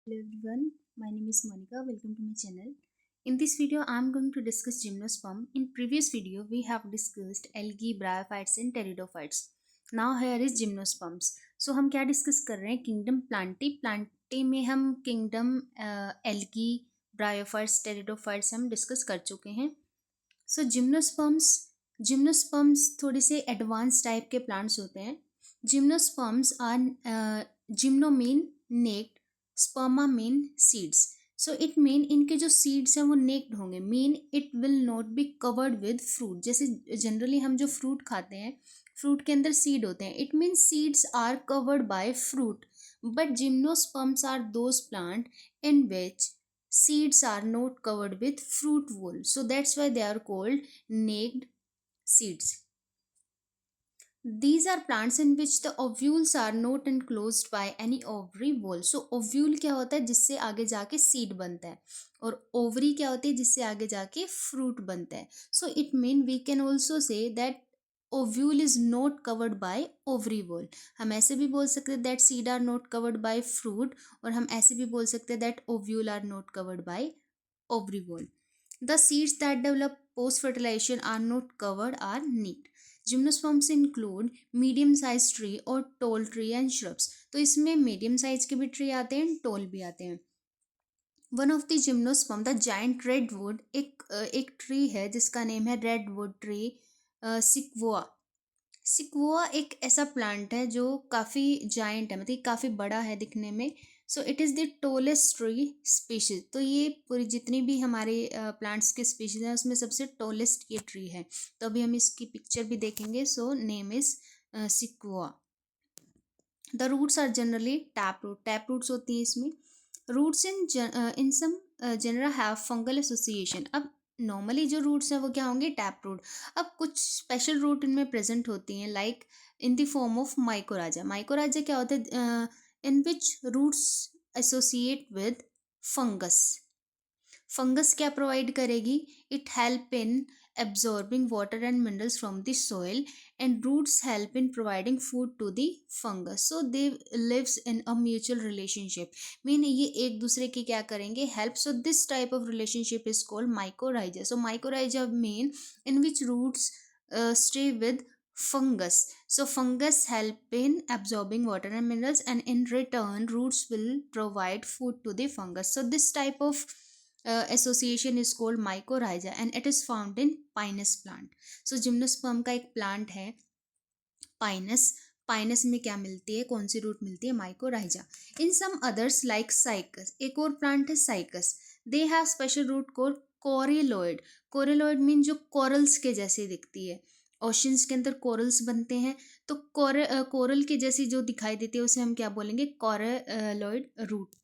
Hello everyone, my name is Monica. Welcome to my channel. In this video, I am going to discuss gymnosperm. In previous video, we have discussed algae, bryophytes and pteridophytes. Now here is gymnosperms. So हम क्या discuss कर रहे हैं? Kingdom Plantae. Plantae में हम kingdom algae, bryophytes, pteridophytes हम discuss कर चुके हैं. सो जिम्नोस्पर्म्स थोड़े से एडवांस टाइप के प्लांट्स होते हैं. Gymnosperms are gymno mean naked, sperma mean seeds. So it mean इनके जो सीड्स हैं वो नेक्ड होंगे, mean it will not be covered with fruit. जैसे जनरली हम जो फ्रूट खाते हैं, फ्रूट के अंदर सीड होते हैं. It mean seeds are covered by fruit, but gymnosperms are those plant in which seeds are not covered with fruit wool, so that's why they are called naked seeds. These are plants in which the ovules are not enclosed by any ovary wall. So ovule क्या होता है? जिससे आगे जाके seed बनता है, और ovary क्या होती है? जिससे आगे जाके fruit बनता है. So it mean we can also say that ovule is not covered by ovary wall. हम ऐसे भी बोल सकते हैं that seed are not covered by fruit, और हम ऐसे भी बोल सकते हैं that ovule are not covered by ovary wall. The seeds that develop post fertilization are not covered are neat. Gymnosperms include medium size tree और tall tree and shrubs. तो इसमें मीडियम साइज के भी ट्री आते हैं, toll भी आते हैं. One of the gymnosperm the giant redwood, एक ट्री है जिसका नेम है रेडवुड ट्री, सिक्वोआ. सिक्वोआ एक ऐसा प्लांट है जो काफ़ी जाइंट है, मतलब काफ़ी बड़ा है दिखने में. सो it is the tallest tree species. तो ये पूरी जितनी भी हमारे प्लांट्स के स्पीशीज हैं उसमें सबसे टोलेस्ट ये ट्री है. तो अभी हम इसकी पिक्चर भी देखेंगे. So name is sequoia. The roots are generally tap roots होती हैं इसमें. Roots in some genera have fungal association. अब नॉर्मली जो रूट्स हैं वो क्या होंगे? Tap root. अब कुछ स्पेशल रूट इनमें प्रेजेंट होती हैं, like in the form of mycorrhiza. Mycorrhiza क्या होता है? In which roots associate with fungus. Fungus क्या प्रोवाइड करेगी? It help in absorbing water and minerals from the soil, and roots help in providing food to the fungus. So they lives in a mutual relationship, mean ये एक दूसरे की क्या करेंगे? help. So this type of relationship is called mycorrhiza. So mycorrhiza mean in which roots stay with fungus. So fungus help in absorbing water and minerals, and in return roots will provide food to the fungus. So this type of association is called mycorrhiza, and it is found in pinus plant. So gymnosperm का एक plant है Pinus. Pinus में क्या मिलती है? कौन सी root मिलती है? Mycorrhiza. In some others like Cycas, एक और प्लांट है Cycas. They have special root called coralloid. Coralloid mean जो कोरल्स के जैसे दिखती है. ओशंस के अंदर कोरल्स बनते हैं, तो कोरल के जैसी जो दिखाई देती है उसे हम क्या बोलेंगे? Coralloid root.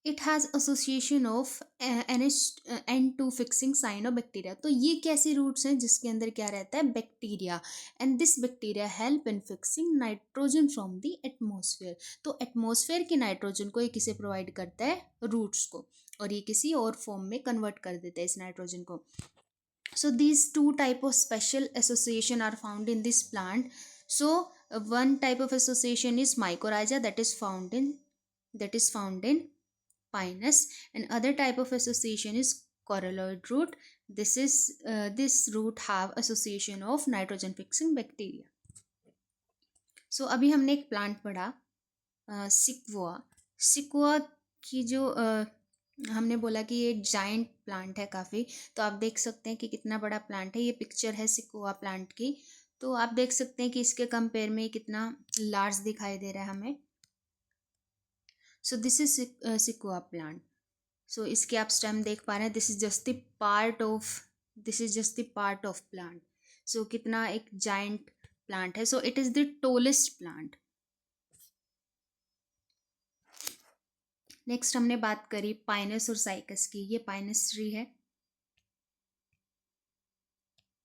It has association of N2 fixing cyanobacteria. तो ये कैसे रूट्स हैं जिसके अंदर क्या रहता है? Bacteria. And this bacteria help in fixing nitrogen from the atmosphere. तो एटमोसफेयर की नाइट्रोजन को ये किसे प्रोवाइड करता है? रूट्स को. और ये किसी और फॉर्म में कन्वर्ट कर देता है इस नाइट्रोजन को. So these two type of special association are found in this plant. So one type of association is mycorrhiza, that is found in pinus, and other type of association is coralloid root. This root have association of nitrogen fixing bacteria. So अभी हमने एक plant पढ़ा सिक्वोआ. सिक्वोआ की जो हमने बोला कि ये जाइंट प्लांट है काफ़ी. तो आप देख सकते हैं कि कितना बड़ा प्लांट है. ये पिक्चर है सिक्वोआ प्लांट की. तो आप देख सकते हैं कि इसके कंपेयर में कितना लार्ज दिखाई दे रहा है हमें. So this is sequoia plant. So इसके आप स्टेम देख पा रहे हैं. This is just the part of plant. So कितना एक जाइंट प्लांट है. So it is the tallest plant. Next हमने बात करी पाइनस और साइकस की. ये पाइनस ट्री है.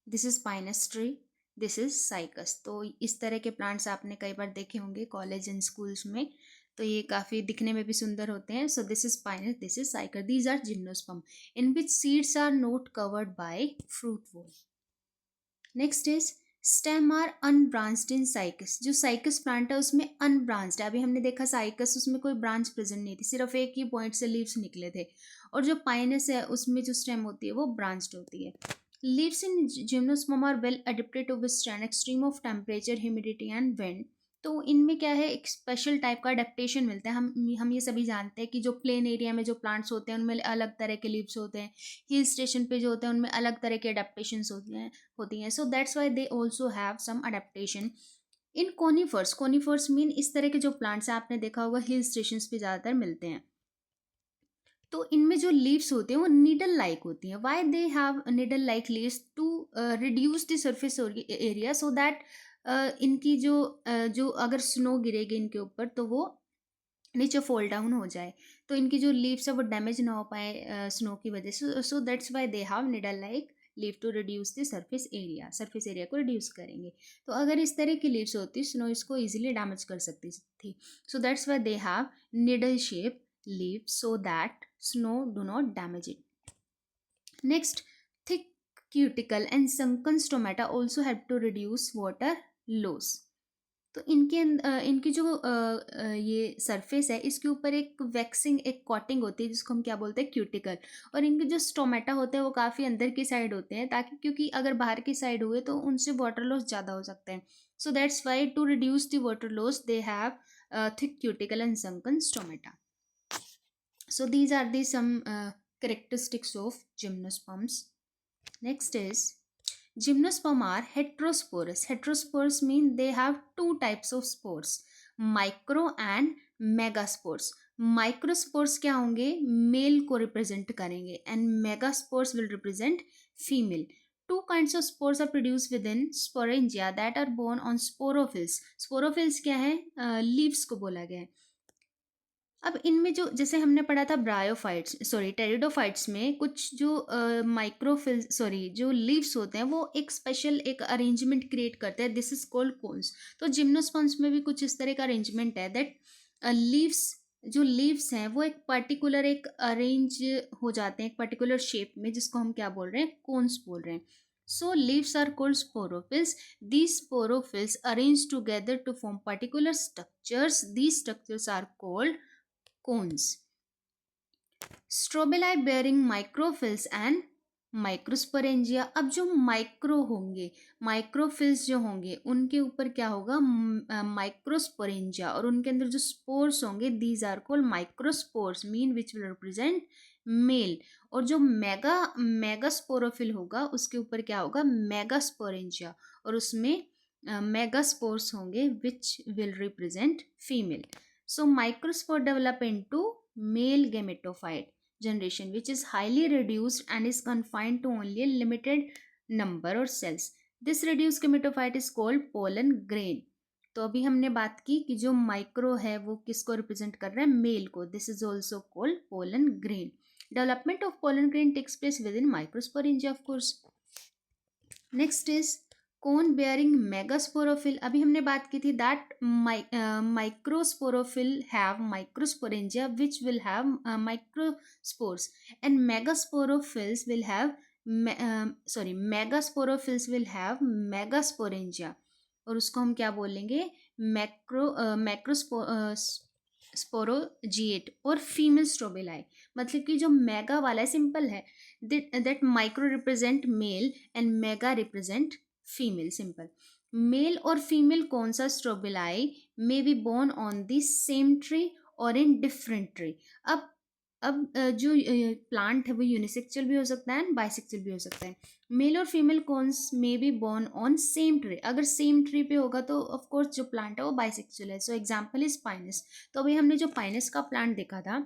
This is Pinus tree, this is Cycas. तो इस तरह के प्लांट्स आपने कई बार देखे होंगे कॉलेज एंड स्कूल्स में. तो ये काफ़ी दिखने में भी सुंदर होते हैं. So this is Pinus, this is Cycas. These are gymnosperm in which seeds are not covered by fruit wall. Next is stem are unbranched in Cycas, जो साइकस प्लांट है उसमें अनब्रांच्ड है। अभी हमने देखा साइकस उसमें कोई ब्रांच प्रेजेंट नहीं थी, सिर्फ एक ही पॉइंट से लीव्स निकले थे। और जो पाइनस है उसमें जो स्टेम होती है वो ब्रांच्ड होती है। Leaves in gymnosperm are well adapted to withstand extreme of temperature, humidity and wind. तो इनमें क्या है, एक स्पेशल टाइप का अडेप्टेशन मिलता है। हम ये सभी जानते हैं कि जो प्लेन एरिया में जो प्लांट्स होते हैं उनमें अलग तरह के लीव्स होते हैं, हिल स्टेशन पे जो होते हैं उनमें अलग तरह के अडेप्टेशंस होती हैं। So that's why they also have some adaptation in conifers. Conifers mean इस तरह के जो प्लांट्स हैं, आपने देखा होगा हिल स्टेशंस पे ज़्यादातर मिलते हैं। तो इनमें जो लीव्स होते हैं वो नीडल लाइक होती हैं। Why they have needle like leaves? To reduce the surface area, so that इनकी जो अगर स्नो गिरेगी इनके ऊपर तो वो नीचे फॉल डाउन हो जाए, तो इनकी जो लीव्स है वो डैमेज ना हो पाए स्नो की वजह से। So that's why they have needle like leaf to reduce the surface area को रिड्यूस करेंगे। तो अगर इस तरह की लीव्स होती स्नो इसको इजीली डैमेज कर सकती थी। सो that's why they have needle shape leave so that snow do not damage it. Next, thick cuticle and sunken stomata also help to reduce water loss। तो इनकी जो ये सरफेस है इसके ऊपर एक वैक्सिंग, एक कॉटिंग होती है जिसको हम क्या बोलते हैं, क्यूटिकल। और इनके जो स्टोमेटा होते हैं वो काफ़ी अंदर की साइड होते हैं, ताकि क्योंकि अगर बाहर की साइड हुए तो उनसे वाटर लॉस ज़्यादा हो सकता है। So that's why to reduce the water loss they have thick cuticle and sunken stomata। So these are the some characteristics of gymnosperms. Next is gymnosperm are heterosporous. Heterosporous mean they have two types of spores, micro and megaspores. Microspores क्या होंगे, mail को represent करेंगे, and megaspores will represent female. Two kinds of spores are produced within sporangia that are born on sporophylls. Sporophylls क्या है, leaves को बोला गया है। अब इनमें जो जैसे हमने पढ़ा था टेरिडोफाइट्स में कुछ जो माइक्रोफिल जो लीव्स होते हैं वो एक स्पेशल एक अरेंजमेंट क्रिएट करते हैं, दिस इज कॉल्ड कोन्स। तो जिम्नोस्पर्म्स में भी कुछ इस तरह का अरेंजमेंट है दैट लीव्स हैं वो एक पर्टिकुलर एक अरेंज हो जाते हैं एक पर्टिकुलर शेप में, जिसको हम क्या बोल रहे हैं, कोन्स बोल रहे हैं। So leaves are called sporophylls. These sporophylls arrange together to form particular structures. These structures are called cones. Strobili bearing microphyls and microsporangia. अब जो माइक्रोफिल्स जो होंगे उनके ऊपर क्या होगा, माइक्रोस्पोरेंजिया, और उनके अंदर जो स्पोर्स होंगे these are called microspores mean which will represent male. और जो मेगास्पोरोफिल होगा उसके ऊपर क्या होगा, मेगास्पोरेंजिया, और उसमें मेगास्पोर्स होंगे विच will represent female. So microspore develop into male gametophyte generation which is highly reduced and is confined to only a limited number of cells. This reduced gametophyte is called pollen grain. तो अभी हमने बात की कि जो micro है वो किसको रिप्रेजेंट कर रहा है, मेल को। This is also called pollen grain. Development of pollen grain takes place within microsporangia of course. Next is cone bearing megasporophyll. अभी हमने बात की थी that microsporophyll have microsporangia which will have microspores, and megasporophylls will have megasporophylls will have megasporangia, और उसको हम क्या बोलेंगे, मैक्रोस्पोरोजिएट और फीमेल स्ट्रोबिलाई। मतलब कि जो मेगा वाला है सिंपल है, that micro represent male and mega represent female, simple. Male और फीमेल कौन सा strobili may be borne on the same tree और इन डिफरेंट ट्री। अब जो प्लांट है वो यूनिसेक्सुअल भी हो सकता है एंड बाइसेक्सुअल भी हो सकता है। मेल और female cones may be borne on same tree. अगर सेम ट्री पे होगा तो ऑफ कोर्स जो प्लांट है वो बाइसेक्सुअल है। So example is Pinus. तो अभी हमने जो पाइनस का प्लांट देखा था,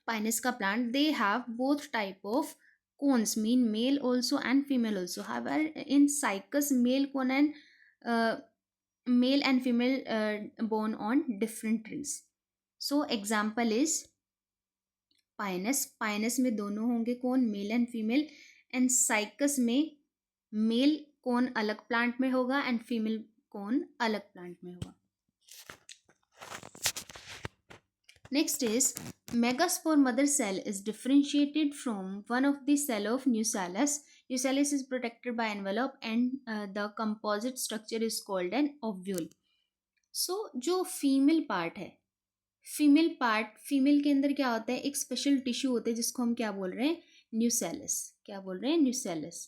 पाइनस का plant they have both type of cones mean male also and female also. However, in cycas male and female born on different trees. So example is Pinus में दोनों होंगे कौन, mail and female, and cycas में mail कौन अलग plant में होगा and female कौन अलग प्लांट में होगा। Next is megaspore mother cell is differentiated from one of the cell of nucellus. Nucellus is protected by envelope and the composite structure is called an ovule. So जो female part है, female के अंदर क्या होता है, एक special tissue होता है जिसको हम क्या बोल रहे हैं, न्यूसेलस। क्या बोल रहे हैं, न्यूसेलस।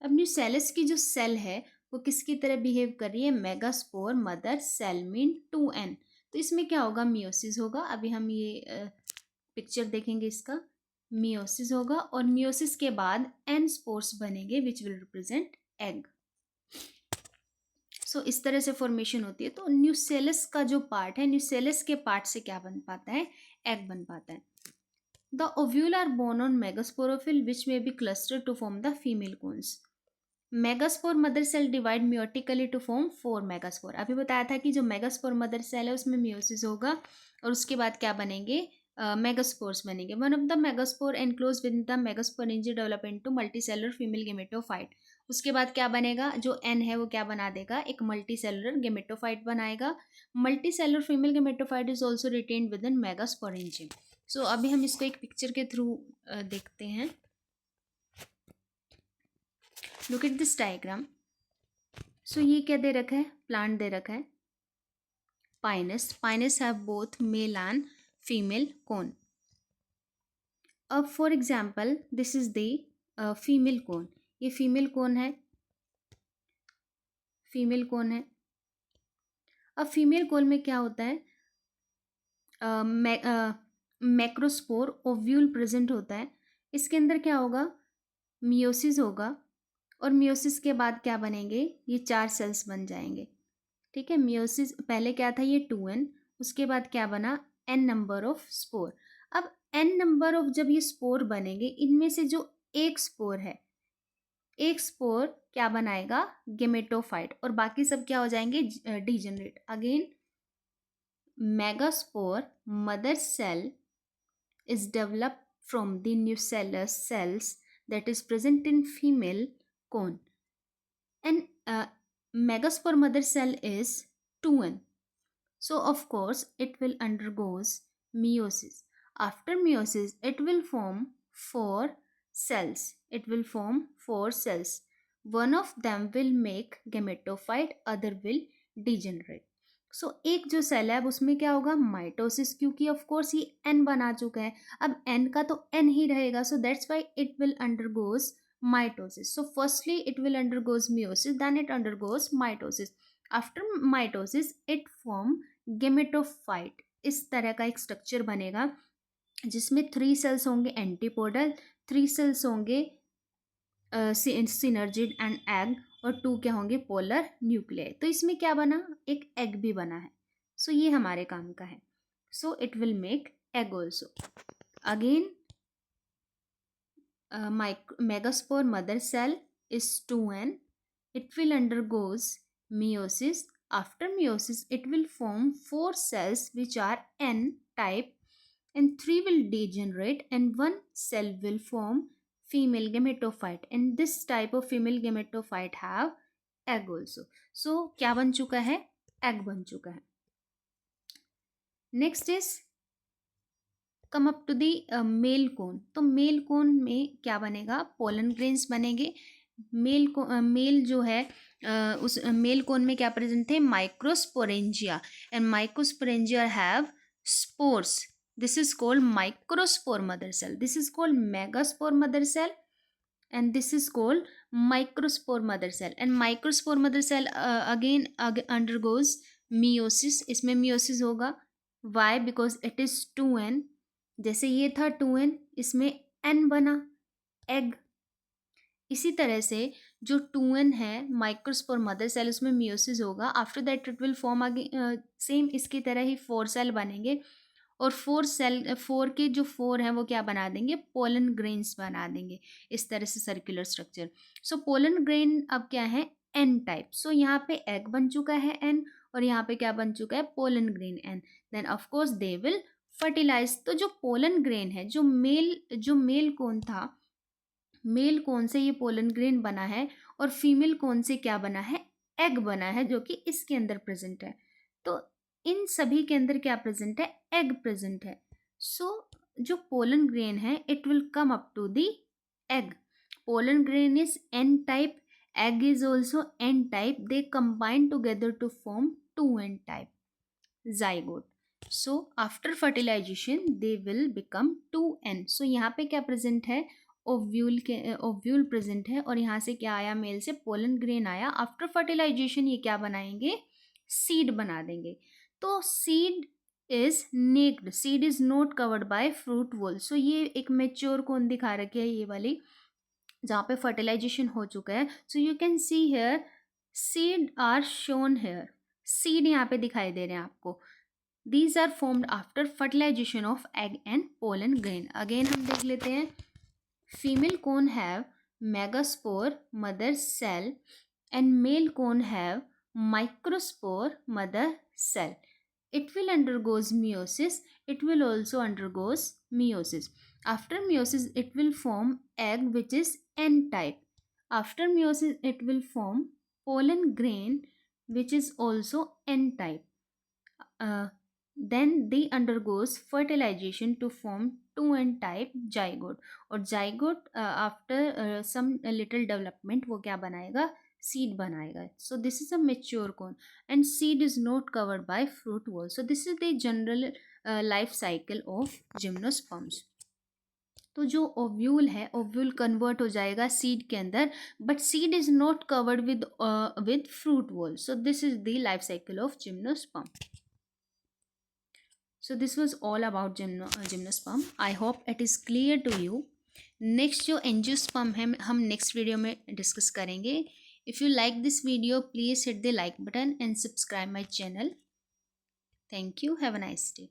अब न्यूसेलस की जो सेल है वो किसकी तरह बिहेव कर रही है, megaspore mother cell mean 2n। तो इसमें क्या होगा, मियोसिस होगा। अभी हम ये पिक्चर देखेंगे, इसका मियोसिस होगा और मियोसिस के बाद n स्पोर्स बनेंगे विच विल रिप्रेजेंट एग। सो इस तरह से फॉर्मेशन होती है। तो न्यूसेलस का जो पार्ट है, न्यूसेलस के पार्ट से क्या बन पाता है, एग बन पाता है। The ovule are borne on megasporophyll which may be cluster to form the female cones. Megaspore mother cell divide meiotically to form 4 megaspore. अभी बताया था कि जो मेगास्पोर मदर सेल है उसमें मियोसिस होगा और उसके बाद क्या बनेंगे, मेगास्पोर्स बनेंगे। One of the megaspore enclose with the megasporangia develop into multicellular female gametophyte. उसके बाद क्या बनेगा, जो एन है वो क्या बना देगा, एक मल्टीसेलुलर गेमेटोफाइट बनाएगा। Multicellular female gametophyte is also retained within megasporangium. So अभी हम इसको एक पिक्चर के थ्रू देखते हैं। Look at this diagram. So ये क्या दे रखा है, प्लांट दे रखा है, Pinus. Pinus have both male and female cone. अब for example this is the female cone. ये फीमेल कोन है, फीमेल कोन है। अब फीमेल कोन में क्या होता है, मैक्रोस्पोर ओव्यूल प्रेजेंट होता है। इसके अंदर क्या होगा, मियोसिस होगा और मियोसिस के बाद क्या बनेंगे, ये 4 सेल्स बन जाएंगे। ठीक है, मियोसिस पहले क्या था, ये 2n, उसके बाद क्या बना, n नंबर ऑफ स्पोर। अब n नंबर ऑफ जब ये स्पोर बनेंगे, इनमें से जो एक स्पोर है, एक स्पोर क्या बनाएगा, गेमेटोफाइट, और बाकी सब क्या हो जाएंगे, degenerate. Again megaspore mother cell is developed from the nucellus cells that is present in female cone, and megaspore mother cell is 2n. So of course it will undergoes meiosis. After meiosis it will form 4 cells. It will form 4 cells. One of them will make gametophyte, other will degenerate. सो एक जो cell है अब उसमें क्या होगा, mitosis, क्योंकि of course ये N बना चुका है। अब एन का तो एन ही रहेगा, so that's why it will undergoes mitosis. So firstly it will undergoes meiosis, then it undergoes mitosis. After mitosis it form gametophyte. इस तरह का एक स्ट्रक्चर बनेगा जिसमें 3 सेल्स होंगे एंटीपोडल, 3 सेल्स होंगे सिनर्जिड एंड एग, और 2 क्या होंगे, पोलर न्यूक्लियर। तो इसमें क्या बना, एक एग भी बना है। सो ये हमारे काम का है। So it will make egg also. Again megaspore mother cell is 2n. It will undergoes meiosis. After meiosis it will form 4 cells which are n type, and 3 will degenerate and 1 cell will form female gametophyte, and this type of female gametophyte have egg also. So क्या बन चुका है, egg बन चुका है। Next is come up to the male cone. तो male कोन में क्या बनेगा, पोलन ग्रेन्स बनेंगे। मेल जो है उस मेल कोन में क्या प्रेजेंट थे, microsporangia, and microsporangia have spores. This is called microspore mother cell, this is called megaspore mother cell, and this is called microspore mother cell. And microspore mother cell again undergoes meiosis. इसमें meiosis होगा, why, because it is 2n। जैसे ये था 2n, इसमें n बना, egg। इसी तरह से जो 2n है माइक्रोस्पोर मदर सेल, उसमें मियोसिस होगा। After that it will form again same इसकी तरह ही 4 सेल बनेंगे, और 4 के जो 4 हैं वो क्या बना देंगे, पोलन ग्रेन्स बना देंगे। इस तरह से circular structure. So pollen grain अब क्या है, एन टाइप। सो यहाँ पे एग बन चुका है एन, और यहाँ पे क्या बन चुका है, pollen grain N. Then of course they will fertilize. तो जो पोलन ग्रेन है, जो मेल कोन था, मेल कोन से ये पोलन ग्रेन बना है, और फीमेल कोन से क्या बना है, एग बना है, जो कि इसके अंदर प्रेजेंट है। तो इन सभी के अंदर क्या प्रेजेंट है, एग प्रेजेंट है। सो जो पोलन ग्रेन है it will come up to the egg. pollen grain is N type, egg is also N type, they combine together to form 2N type zygote. So after fertilization they will become 2N. So यहाँ पे क्या present है, ovule के ovule present है और यहाँ से क्या आया, मेल से पोलन ग्रेन आया. आफ्टर फर्टिलाइजेशन ये क्या बनाएंगे, सीड बना देंगे. तो seed is naked, seed is not covered by fruit wall. So ये एक मेच्योर कोन दिखा रखी है ये वाली, जहाँ पे फर्टिलाइजेशन हो चुका है. So you can see here seed are shown here, seed यहाँ पे दिखाई दे रहे हैं आपको. These are formed after fertilization of egg and pollen grain. Again हम देख लेते हैं. Female cone have megaspore mother cell and male cone have microspore mother cell. It will undergoes meiosis. It will also undergoes meiosis. After meiosis, it will form egg which is N type. After meiosis, it will form pollen grain which is also N type. Then they undergoes fertilization to form 2N type zygote. और zygote after some little development वो क्या बनाएगा, seed बनाएगा. So this is a mature cone and seed is not covered by fruit wall. So this is the general life cycle of gymnosperms. तो जो ovule है, ovule convert हो जाएगा seed के अंदर, but seed is not covered with fruit wall. So this is the life cycle of gymnosperm. So this was all about gymnosperm. I hope it is clear to you. Next जो angiosperm है हम next video में discuss करेंगे. If you like this video, please hit the like button and subscribe my channel. Thank you. Have a nice day.